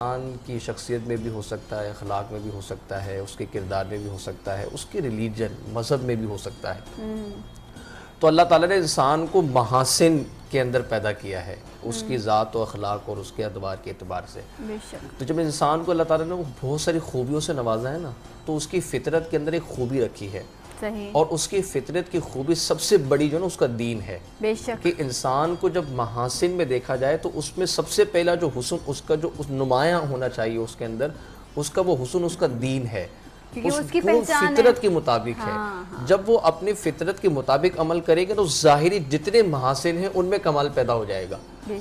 انسان کی شخصیت میں بھی ہو سکتا ہے، اخلاق میں بھی ہو سکتا ہے، اس کے کردار میں بھی ہو سکتا ہے، اس کے ریلیجن مذہب میں بھی ہو سکتا ہے۔ تو اللہ تعالیٰ نے انسان کو محاسن کے اندر پیدا کیا ہے، اس کی ذات و اخلاق اور اس کے ادوار کے اعتبار سے۔ تو جب انسان کو اللہ تعالیٰ نے بہت ساری خوبیوں سے نوازا ہے نا، تو اس کی فطرت کے اندر ایک خوبی رکھی ہے، اور اس کی فطرت کی خوبی سب سے بڑی جو نا اس کا دین ہے۔ کہ انسان کو جب محاسن میں دیکھا جائے تو اس میں سب سے پہلا جو حسن اس کا جو نمایاں ہونا چاہیے اس کے اندر، اس کا وہ حسن اس کا دین ہے، اس کی فطرت کے مطابق ہے۔ جب وہ اپنی فطرت کے مطابق عمل کرے گا تو ظاہری جتنے محاسن ہیں ان میں کمال پیدا ہو جائے گا۔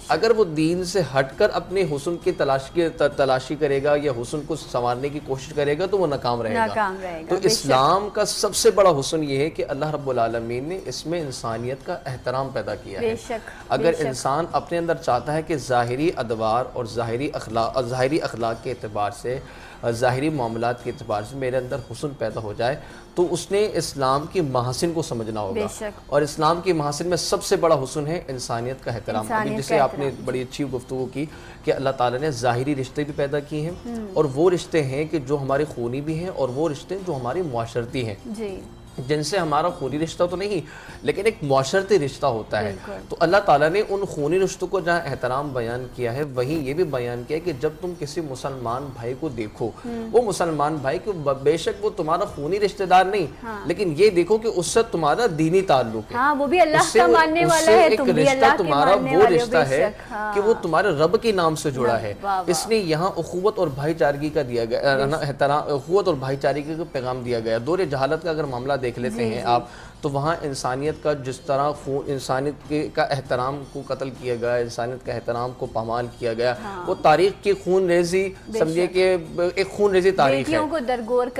اگر وہ دین سے ہٹ کر اپنے حسن کی تلاشی کرے گا یا حسن کو سنوارنے کی کوشش کرے گا تو وہ ناکام رہے گا۔ تو اسلام کا سب سے بڑا حسن یہ ہے کہ اللہ رب العالمین نے اس میں انسانیت کا احترام پیدا کیا ہے۔ اگر انسان اپنے اندر چاہتا ہے کہ ظاہری ادوار اور ظاہری اخلاق کے اعتبار سے، ظاہری معاملات کے اعتبار سے میرے اندر حسن پیدا ہو جائے، تو اس نے اسلام کی محاسن کو سمجھنا ہوگا۔ اور اسلام کی محاسن میں سب سے بڑا حسن ہے انسانیت کا احترام۔ ابھی جسے آپ نے بڑی اچھی گفتگو کی کہ اللہ تعالیٰ نے ظاہری رشتے بھی پیدا کیے ہیں، اور وہ رشتے ہیں کہ جو ہمارے خونی بھی ہیں، اور وہ رشتے جو ہمارے معاشرتی ہیں، جن سے ہمارا خونی رشتہ تو نہیں لیکن ایک معاشرتی رشتہ ہوتا ہے۔ تو اللہ تعالیٰ نے ان خونی رشتوں کو جہاں احترام بیان کیا ہے، وہیں یہ بھی بیان کیا ہے کہ جب تم کسی مسلمان بھائی کو دیکھو، وہ مسلمان بھائی کو بے شک وہ تمہارا خونی رشتہ دار نہیں، لیکن یہ دیکھو کہ اس سے تمہارا دینی تعلق ہے، وہ بھی اللہ کا ماننے والا ہے، ایک رشتہ تمہارا وہ رشتہ ہے کہ وہ تمہارے رب کے نام سے جڑا ہے۔ اس نے یہاں اخوت اور بھائی چارگی کا دیا گیا، اخوت اور بھائی چارگی کا پیغام دیا گیا۔ دور جہالت کا اگر معاملہ دیکھ لیتے ہیں آپ، تو وہاں انسانیت کا جس طرح انسانیت کا احترام کو قتل کیا گیا، انسانیت کا احترام کو پامال کیا گیا، وہ تاریخ کی خون ریزی سمجھے کہ ایک خون ریزی تاریخ ہے۔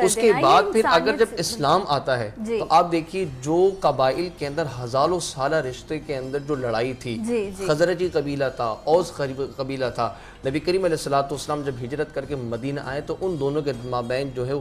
اس کے بعد پھر اگر جب اسلام آتا ہے تو آپ دیکھیے جو قبائل کے اندر ہزاروں سالہ رشتے کے اندر جو لڑائی تھی، خزرجی قبیلہ تھا، اوس قبیلہ تھا، نبی کریم علیہ الصلوۃ والسلام جب ہجرت کر کے مدینہ آئے تو ان دونوں کے مابین جو ہے